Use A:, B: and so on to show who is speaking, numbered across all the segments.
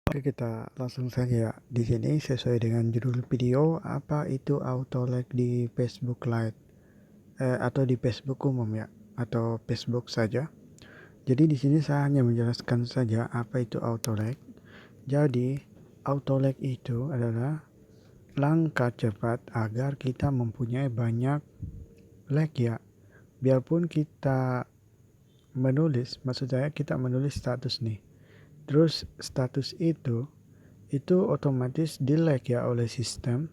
A: Oke, kita langsung saja ya. Di sini sesuai dengan judul video, apa itu auto like di Facebook Lite atau di Facebook umum ya, atau Facebook saja. Jadi di sini saya hanya menjelaskan saja apa itu auto like. Jadi auto like itu adalah langkah cepat agar kita mempunyai banyak like ya. Biarpun kita menulis, maksud saya kita menulis status nih. Terus status itu otomatis di-like ya oleh sistem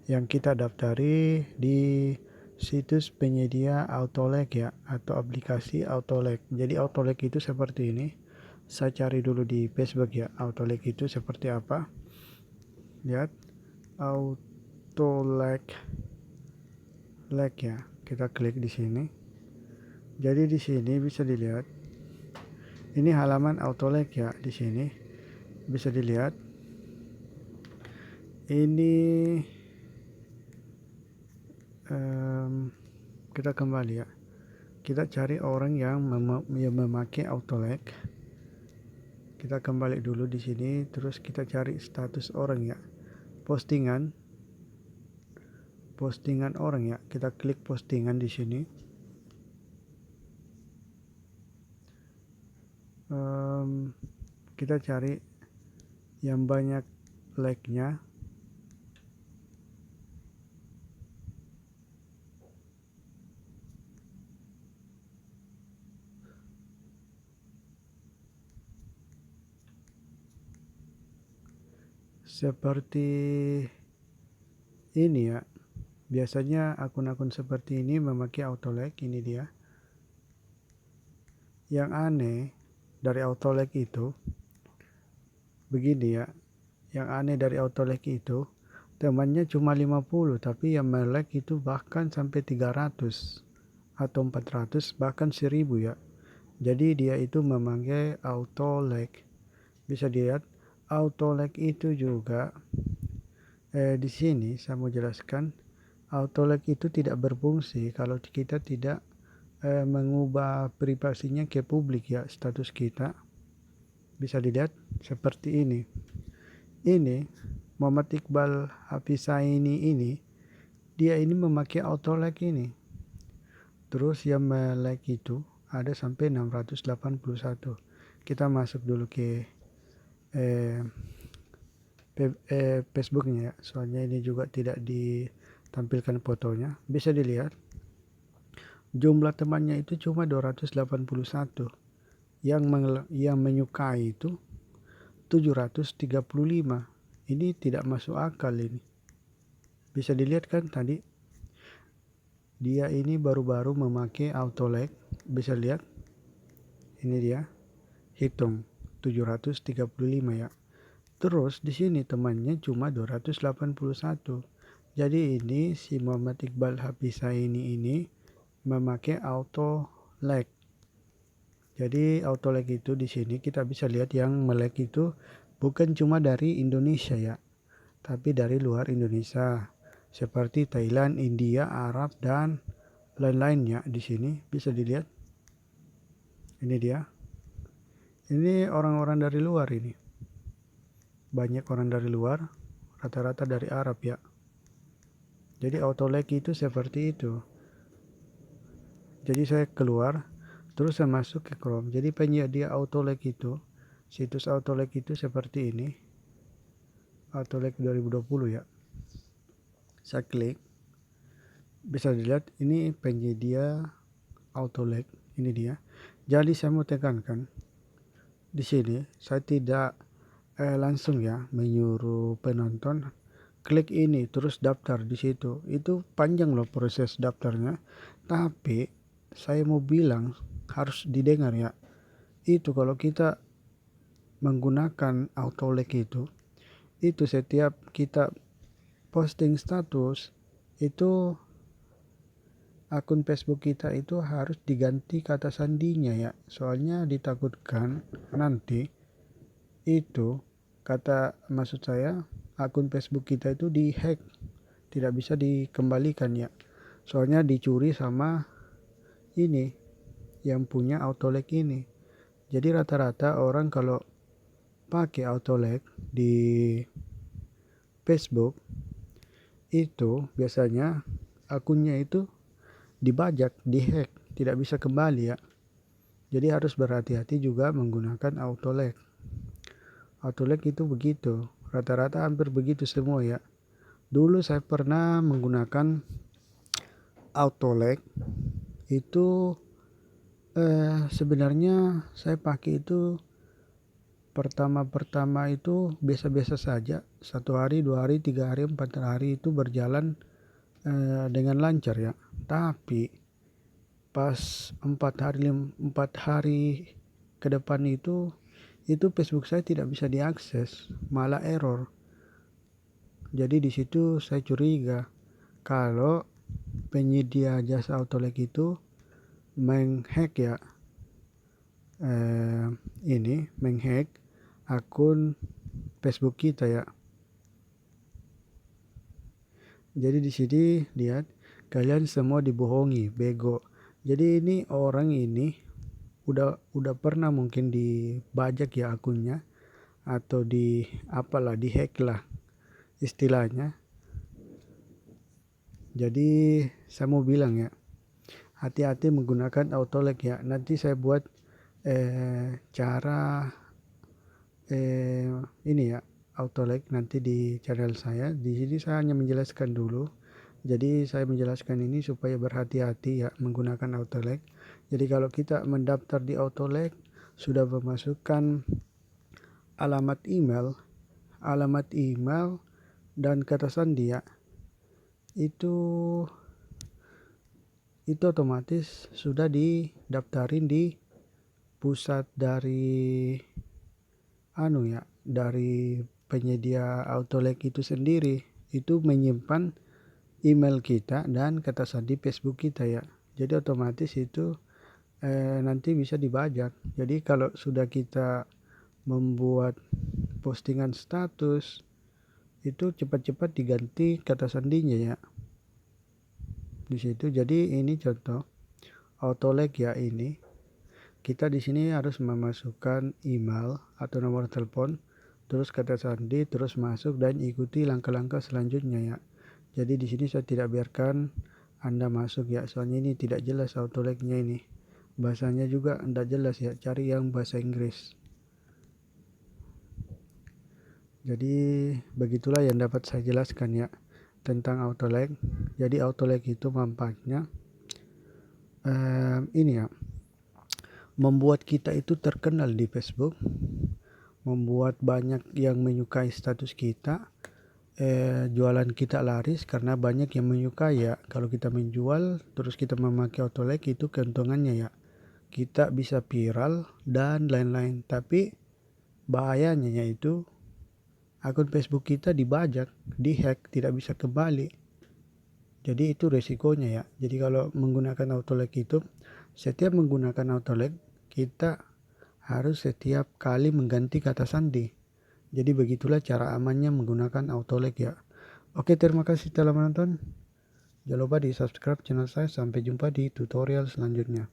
A: yang kita daftari di situs penyedia auto-like ya, atau aplikasi auto-like. Jadi auto-like itu seperti ini. Saya cari dulu di Facebook ya, auto-like itu seperti apa. Lihat, auto-like ya. Kita klik di sini. Jadi di sini bisa dilihat. Ini halaman auto-like ya, di sini bisa dilihat. Ini kita kembali ya. Kita cari orang yang memakai auto like. Kita kembali dulu di sini, terus kita cari status orang ya. Postingan orang ya. Kita klik postingan di sini. Kita cari yang banyak like-nya. Seperti ini ya. Biasanya akun-akun seperti ini memakai auto like. Ini dia. Yang aneh dari auto like itu begini ya. Yang aneh dari auto like itu, temannya cuma 50, tapi yang melek itu bahkan sampai 300 atau 400, bahkan 1000 ya. Jadi dia itu memakai auto like. Bisa dilihat auto like itu juga di sini saya mau jelaskan, auto like itu tidak berfungsi kalau kita tidak mengubah privasinya ke publik ya, status kita. Bisa dilihat seperti ini. Ini Muhammad Iqbal Hafizaini ini, dia ini memakai auto like ini. Terus yang like itu ada sampai 681. Kita masuk dulu ke Facebooknya ya. Soalnya ini juga tidak ditampilkan fotonya. Bisa dilihat jumlah temannya itu cuma 281. Yang menyukai itu 735. Ini tidak masuk akal ini. Bisa dilihat kan tadi dia ini baru-baru memakai auto like. Bisa lihat ini dia, hitung 735 ya. Terus di sini temannya cuma 281. Jadi ini si Muhammad Iqbal Hafizaini ini memakai auto like. Jadi auto like itu di sini kita bisa lihat yang melek itu bukan cuma dari Indonesia ya, tapi dari luar Indonesia seperti Thailand, India, Arab dan lain-lainnya. Di sini bisa dilihat. Ini dia. Ini orang-orang dari luar ini. Banyak orang dari luar, rata-rata dari Arab ya. Jadi auto like itu seperti itu. Jadi saya keluar, terus saya masuk ke Chrome. Jadi penyedia auto like itu, situs auto like itu seperti ini. Auto like 2020 ya. Saya klik. Bisa dilihat ini penyedia auto like, ini dia. Jadi saya mau tekankan di sini, saya tidak langsung ya menyuruh penonton klik ini terus daftar di situ. Itu panjang loh proses daftarnya. Tapi saya mau bilang harus didengar ya. Itu kalau kita menggunakan auto like itu setiap kita posting status itu akun Facebook kita itu harus diganti kata sandinya ya. Soalnya ditakutkan nanti itu maksud saya akun Facebook kita itu dihack, tidak bisa dikembalikan ya. Soalnya dicuri sama ini yang punya auto like ini. Jadi rata-rata orang kalau pakai auto like di Facebook itu biasanya akunnya itu dibajak, dihack, tidak bisa kembali ya. Jadi harus berhati-hati juga menggunakan autoleg. Autoleg itu begitu, rata-rata hampir begitu semua ya. Dulu saya pernah menggunakan autoleg itu sebenarnya saya pakai itu pertama itu biasa-biasa saja. 1 hari, 2 hari, 3 hari, 4 hari itu berjalan dengan lancar ya. Tapi pas 4 hari ke depan itu Facebook saya tidak bisa diakses, malah error. Jadi di situ saya curiga kalau penyedia jasa autoleg itu menghack ya, menghack akun Facebook kita ya. Jadi di sini lihat, kalian semua dibohongi, bego. Jadi ini orang ini udah pernah mungkin dibajak ya akunnya, atau dihack lah istilahnya. Jadi saya mau bilang ya, hati-hati menggunakan autoleg ya. Nanti saya buat cara ini ya, autoleg nanti di channel saya. Di sini saya hanya menjelaskan dulu. Jadi saya menjelaskan ini supaya berhati-hati ya menggunakan autoleg. Jadi kalau kita mendaftar di autoleg, sudah memasukkan alamat email dan kata sandi ya, itu otomatis sudah didaftarin di pusat dari dari penyedia autoleg itu sendiri. Itu menyimpan email kita dan kata sandi Facebook kita ya. Jadi otomatis itu nanti bisa dibajak. Jadi kalau sudah kita membuat postingan status itu cepat-cepat diganti kata sandinya ya di situ. Jadi ini contoh autoleg ya. Ini kita di sini harus memasukkan email atau nomor telepon, terus kata sandi, terus masuk dan ikuti langkah-langkah selanjutnya ya. Jadi di sini saya tidak biarkan Anda masuk ya, soalnya ini tidak jelas autolegnya ini. Bahasanya juga tidak jelas ya, cari yang bahasa Inggris. Jadi begitulah yang dapat saya jelaskan ya tentang autoleg. Jadi autoleg itu manfaatnya ini ya, membuat kita itu terkenal di Facebook, membuat banyak yang menyukai status kita, jualan kita laris karena banyak yang menyukai ya. Kalau kita menjual terus kita memakai autoleg itu keuntungannya ya, kita bisa viral dan lain-lain. Tapi bahayanya yaitu akun Facebook kita dibajak, dihack, tidak bisa kembali. Jadi itu resikonya ya. Jadi kalau menggunakan autoleg itu, setiap menggunakan autoleg kita harus setiap kali mengganti kata sandi. Jadi begitulah cara amannya menggunakan autoleg ya. Oke, terima kasih telah menonton. Jangan lupa di subscribe channel saya. Sampai jumpa di tutorial selanjutnya.